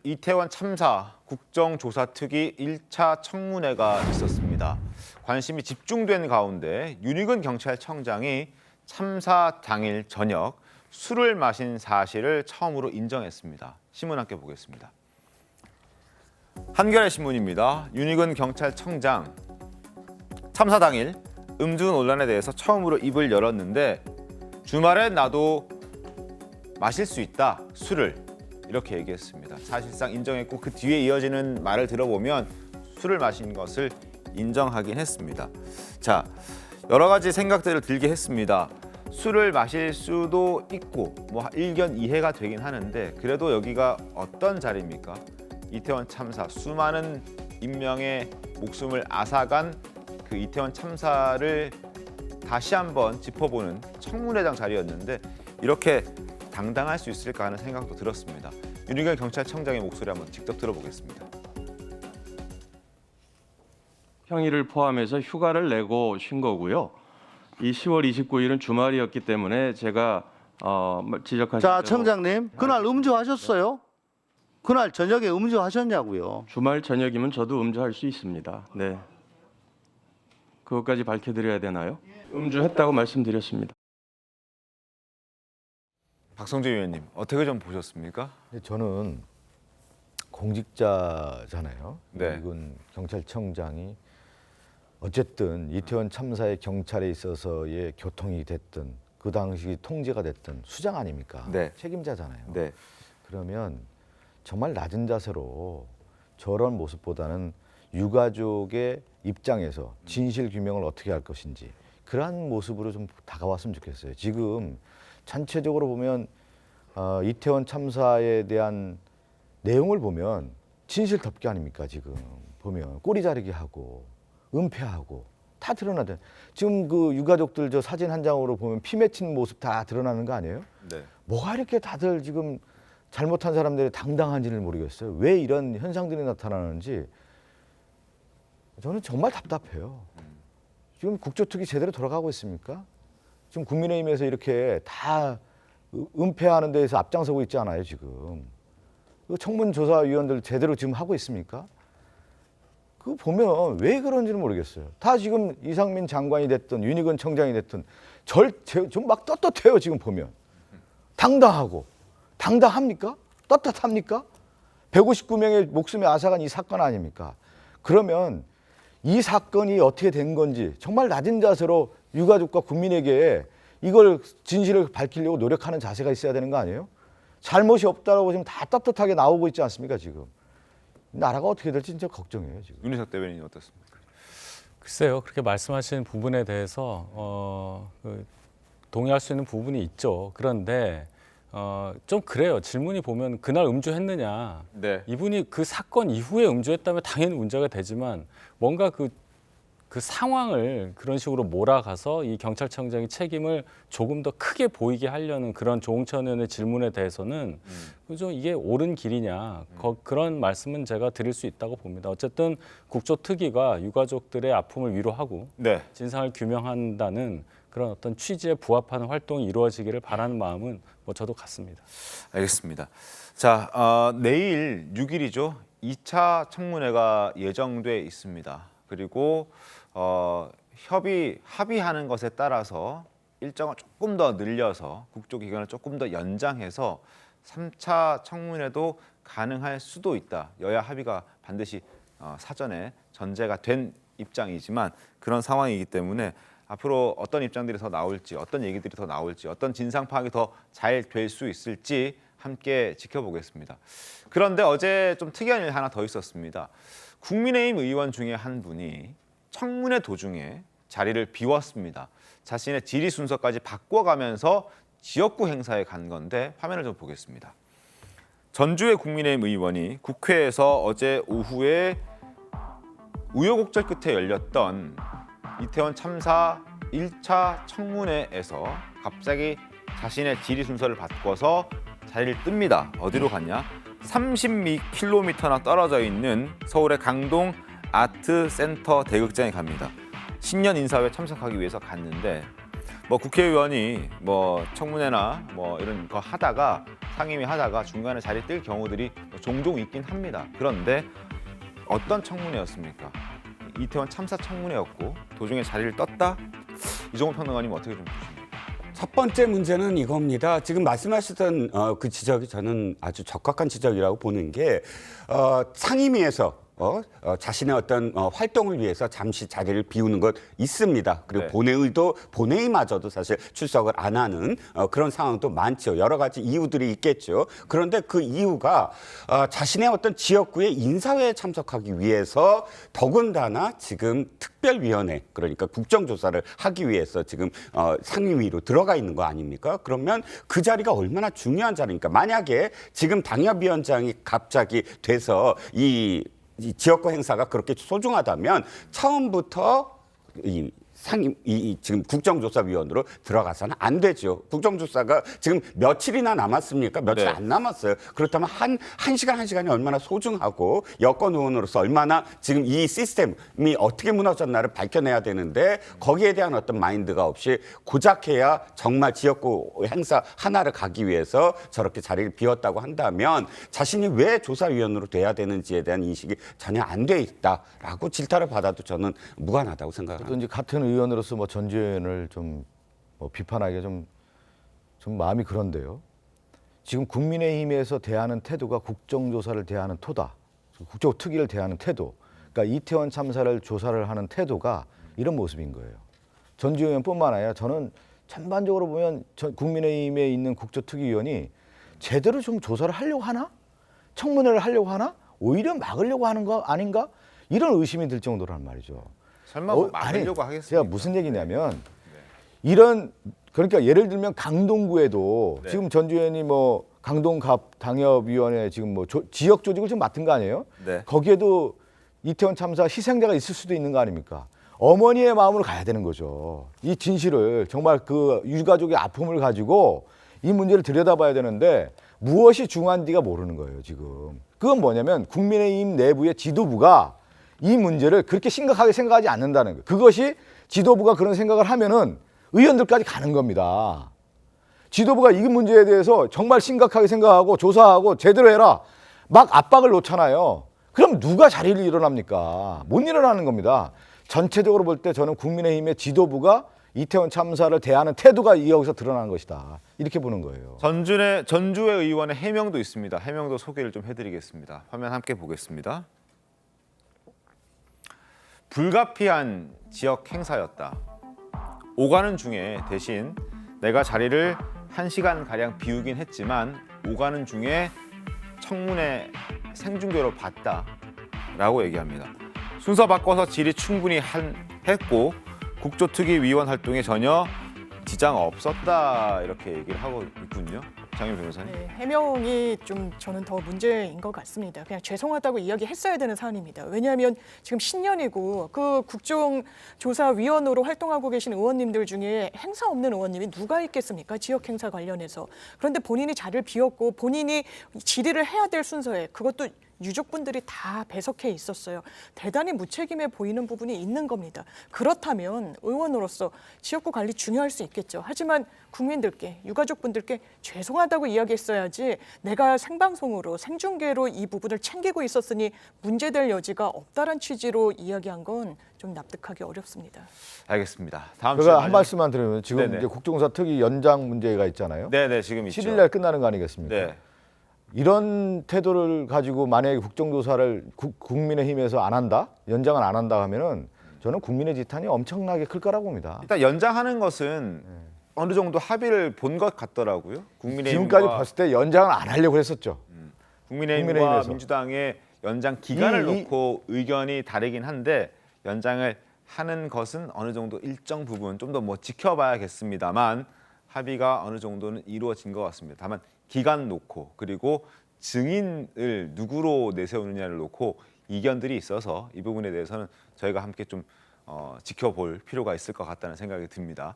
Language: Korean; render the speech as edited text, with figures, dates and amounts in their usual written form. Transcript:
이태원 참사 국정조사특위 1차 청문회가 있었습니다. 관심이 집중된 가운데 윤희근 경찰청장이 참사 당일 저녁 술을 마신 사실을 처음으로 인정했습니다. 신문 함께 보겠습니다. 한겨레 신문입니다. 윤희근 경찰청장 참사 당일 음주 논란에 대해서 처음으로 입을 열었는데 주말엔 나도 마실 수 있다, 술을. 이렇게 얘기했습니다. 사실상 인정했고 그 뒤에 이어지는 말을 들어보면 술을 마신 것을 인정하긴 했습니다. 자, 여러 가지 생각들을 들게 했습니다. 술을 마실 수도 있고 뭐 일견 이해가 되긴 하는데 그래도 여기가 어떤 자리입니까? 이태원 참사, 수많은 인명의 목숨을 앗아간 그 이태원 참사를 다시 한번 짚어보는 청문회장 자리였는데 이렇게 당당할 수 있을까 하는 생각도 들었습니다. 윤희근 경찰청장의 목소리 한번 직접 들어보겠습니다. 평일을 포함해서 휴가를 내고 쉰 거고요. 이 10월 29일은 주말이었기 때문에 제가 지적하신 자, 대로 청장님, 그날 음주하셨어요? 그날 저녁에 음주하셨냐고요? 주말 저녁이면 저도 음주할 수 있습니다. 네. 그것까지 밝혀드려야 되나요? 음주했다고 말씀드렸습니다. 박성재 의원님, 어떻게 좀 보셨습니까? 근데 저는 공직자잖아요. 네. 이건 경찰청장이 어쨌든 이태원 참사의 경찰에 있어서의 교통이 됐든 그 당시 통제가 됐든 수장 아닙니까? 네. 책임자잖아요. 네. 그러면 정말 낮은 자세로 저런 모습보다는 유가족의 입장에서 진실 규명을 어떻게 할 것인지 그러한 모습으로 좀 다가왔으면 좋겠어요. 지금 전체적으로 보면 이태원 참사에 대한 내용을 보면 진실 덮개 아닙니까? 지금 보면 꼬리 자르기 하고 은폐하고 다 드러나죠. 지금 그 유가족들 저 사진 한 장으로 보면 피 맺힌 모습 다 드러나는 거 아니에요? 네. 뭐가 이렇게 다들 지금 잘못한 사람들이 당당한지를 모르겠어요. 왜 이런 현상들이 나타나는지 저는 정말 답답해요. 지금 국조특위 제대로 돌아가고 있습니까? 지금 국민의힘에서 이렇게 다 은폐하는 데에서 앞장서고 있지 않아요, 지금. 청문조사위원들 제대로 지금 하고 있습니까? 그거 보면 왜 그런지는 모르겠어요. 다 지금 이상민 장관이 됐든 윤희근 청장이 됐든 좀 막 떳떳해요, 지금 보면. 당당하고. 당당합니까? 떳떳합니까? 159명의 목숨이 앗아간 이 사건 아닙니까? 그러면 이 사건이 어떻게 된 건지 정말 낮은 자세로 유가족과 국민에게 이걸 진실을 밝히려고 노력하는 자세가 있어야 되는 거 아니에요? 잘못이 없다고 지금 다 떳떳하게 나오고 있지 않습니까, 지금? 나라가 어떻게 될지 진짜 걱정이에요, 지금. 윤희석 대변인 어떻습니까? 글쎄요, 그렇게 말씀하신 부분에 대해서 동의할 수 있는 부분이 있죠. 그런데 좀 그래요. 질문이 보면 그날 음주했느냐. 네. 이분이 그 사건 이후에 음주했다면 당연히 문제가 되지만 뭔가 그 상황을 그런 식으로 몰아가서 이 경찰청장이 책임을 조금 더 크게 보이게 하려는 그런 조홍천 의원의 질문에 대해서는 그죠, 이게 옳은 길이냐 그런 말씀은 제가 드릴 수 있다고 봅니다. 어쨌든 국조특위가 유가족들의 아픔을 위로하고 네. 진상을 규명한다는 그런 어떤 취지에 부합하는 활동이 이루어지기를 바라는 마음은 뭐 저도 같습니다. 알겠습니다. 자, 내일 6일이죠. 2차 청문회가 예정돼 있습니다. 그리고 합의하는 것에 따라서 일정을 조금 더 늘려서 국조기간을 조금 더 연장해서 3차 청문회도 가능할 수도 있다. 여야 합의가 반드시 사전에 전제가 된 입장이지만 그런 상황이기 때문에 앞으로 어떤 입장들이 더 나올지, 어떤 얘기들이 더 나올지, 어떤 진상 파악이 더 잘 될 수 있을지 함께 지켜보겠습니다. 그런데 어제 좀 특이한 일 하나 더 있었습니다. 국민의힘 의원 중에 한 분이 청문회 도중에 자리를 비웠습니다. 자신의 질의 순서까지 바꿔가면서 지역구 행사에 간 건데 화면을 좀 보겠습니다. 전주의 국민의힘 의원이 국회에서 어제 오후에 우여곡절 끝에 열렸던 이태원 참사 1차 청문회에서 갑자기 자신의 질의 순서를 바꿔서 자리를 뜹니다. 어디로 갔냐? 30km나 떨어져 있는 서울의 강동 아트센터 대극장에 갑니다. 신년 인사회에 참석하기 위해서 갔는데 국회의원이 청문회나 이런 거 하다가 상임위 하다가 중간에 자리 뜰 경우들이 종종 있긴 합니다. 그런데 어떤 청문회였습니까? 이태원 참사 청문회였고 도중에 자리를 떴다? 이종호 평론가님 어떻게 좀 보십니까? 첫 번째 문제는 이겁니다. 지금 말씀하셨던 그 지적이 저는 아주 적확한 지적이라고 보는 게 상임위에서 자신의 어떤 활동을 위해서 잠시 자리를 비우는 것 있습니다. 그리고 네. 본회의마저도 사실 출석을 안 하는 그런 상황도 많죠. 여러 가지 이유들이 있겠죠. 그런데 그 이유가 자신의 어떤 지역구의 인사회에 참석하기 위해서 더군다나 지금 특별위원회 그러니까 국정조사를 하기 위해서 지금 상임위로 들어가 있는 거 아닙니까? 그러면 그 자리가 얼마나 중요한 자리입니까? 만약에 지금 당협위원장이 갑자기 돼서 이 지역구 행사가 그렇게 소중하다면 처음부터 지금 국정조사위원으로 들어가서는 안 되죠. 국정조사가 지금 며칠이나 남았습니까? 며칠 네. 안 남았어요. 그렇다면 한 시간이 얼마나 소중하고 여권 의원으로서 얼마나 지금 이 시스템이 어떻게 무너졌나를 밝혀내야 되는데 거기에 대한 어떤 마인드가 없이 고작해야 정말 지역구 행사 하나를 가기 위해서 저렇게 자리를 비웠다고 한다면 자신이 왜 조사위원으로 돼야 되는지에 대한 인식이 전혀 안 돼 있다라고 질타를 받아도 저는 무관하다고 생각합니다. 또 이제 같은 의원으로서 뭐 전지현을 좀 비판하기가 좀 마음이 그런데요. 지금 국민의힘에서 대하는 태도가 국정조사를 대하는 토다. 국정특위를 대하는 태도. 그러니까 이태원 참사를 조사를 하는 태도가 이런 모습인 거예요. 전지현 의원뿐만 아니라 저는 전반적으로 보면 국민의힘에 있는 국정특위위원이 제대로 좀 조사를 하려고 하나? 청문회를 하려고 하나? 오히려 막으려고 하는 거 아닌가? 이런 의심이 들 정도란 말이죠. 설마 막으려고 하겠습니까? 제가 무슨 얘기냐면 이런 그러니까 예를 들면 강동구에도 네. 지금 전주현이 뭐 강동갑 당협위원회 지금 뭐 지역 조직을 좀 맡은 거 아니에요? 네. 거기에도 이태원 참사 희생자가 있을 수도 있는 거 아닙니까? 어머니의 마음으로 가야 되는 거죠. 이 진실을 정말 그 유가족의 아픔을 가지고 이 문제를 들여다봐야 되는데 무엇이 중요한지가 모르는 거예요, 지금. 그건 뭐냐면 국민의힘 내부의 지도부가 이 문제를 그렇게 심각하게 생각하지 않는다는 거예요. 그것이 지도부가 그런 생각을 하면은 의원들까지 가는 겁니다. 지도부가 이 문제에 대해서 정말 심각하게 생각하고 조사하고 제대로 해라. 막 압박을 놓잖아요. 그럼 누가 자리를 일어납니까? 못 일어나는 겁니다. 전체적으로 볼 때 저는 국민의힘의 지도부가 이태원 참사를 대하는 태도가 여기서 드러난 것이다. 이렇게 보는 거예요. 전주의 의원의 해명도 있습니다. 해명도 소개를 좀 해드리겠습니다. 화면 함께 보겠습니다. 불가피한 지역 행사였다. 오가는 중에 대신 내가 자리를 1시간가량 비우긴 했지만 오가는 중에 청문회 생중계로 봤다라고 얘기합니다. 순서 바꿔서 질의 충분히 했고 국조특위위원 활동에 전혀 지장 없었다 이렇게 얘기를 하고 있군요. 장윤 변호사님. 네, 해명이 좀 저는 더 문제인 것 같습니다. 그냥 죄송하다고 이야기했어야 되는 사안입니다. 왜냐하면 지금 신년이고 그 국정조사위원으로 활동하고 계신 의원님들 중에 행사 없는 의원님이 누가 있겠습니까? 지역 행사 관련해서. 그런데 본인이 자리를 비웠고 본인이 질의를 해야 될 순서에 그것도 유족분들이 다 배석해 있었어요. 대단히 무책임해 보이는 부분이 있는 겁니다. 그렇다면 의원으로서 지역구 관리 중요할 수 있겠죠. 하지만 국민들께, 유가족분들께 죄송하다고 이야기했어야지 내가 생방송으로, 생중계로 이 부분을 챙기고 있었으니 문제될 여지가 없다란 취지로 이야기한 건 좀 납득하기 어렵습니다. 알겠습니다. 다음 제가 주에 한 말씀만 드리면 지금 네네. 이제 국정조사 특위 연장 문제가 있잖아요. 네네 지금 있죠. 7일 날 끝나는 거 아니겠습니까? 네. 이런 태도를 가지고 만약에 국정조사를 국민의힘에서 안 한다, 연장을 안 한다 하면은 저는 국민의 지탄이 엄청나게 클 거라고 봅니다. 일단 연장하는 것은 어느 정도 합의를 본 것 같더라고요. 지금까지 봤을 때 연장을 안 하려고 했었죠. 국민의힘과 국민의힘에서. 민주당의 연장 기간을 이- 놓고 의견이 다르긴 한데 연장을 하는 것은 어느 정도 일정 부분 좀 더 뭐 지켜봐야겠습니다만 합의가 어느 정도는 이루어진 것 같습니다. 다만 기간 놓고 그리고 증인을 누구로 내세우느냐를 놓고 이견들이 있어서 이 부분에 대해서는 저희가 함께 좀 지켜볼 필요가 있을 것 같다는 생각이 듭니다.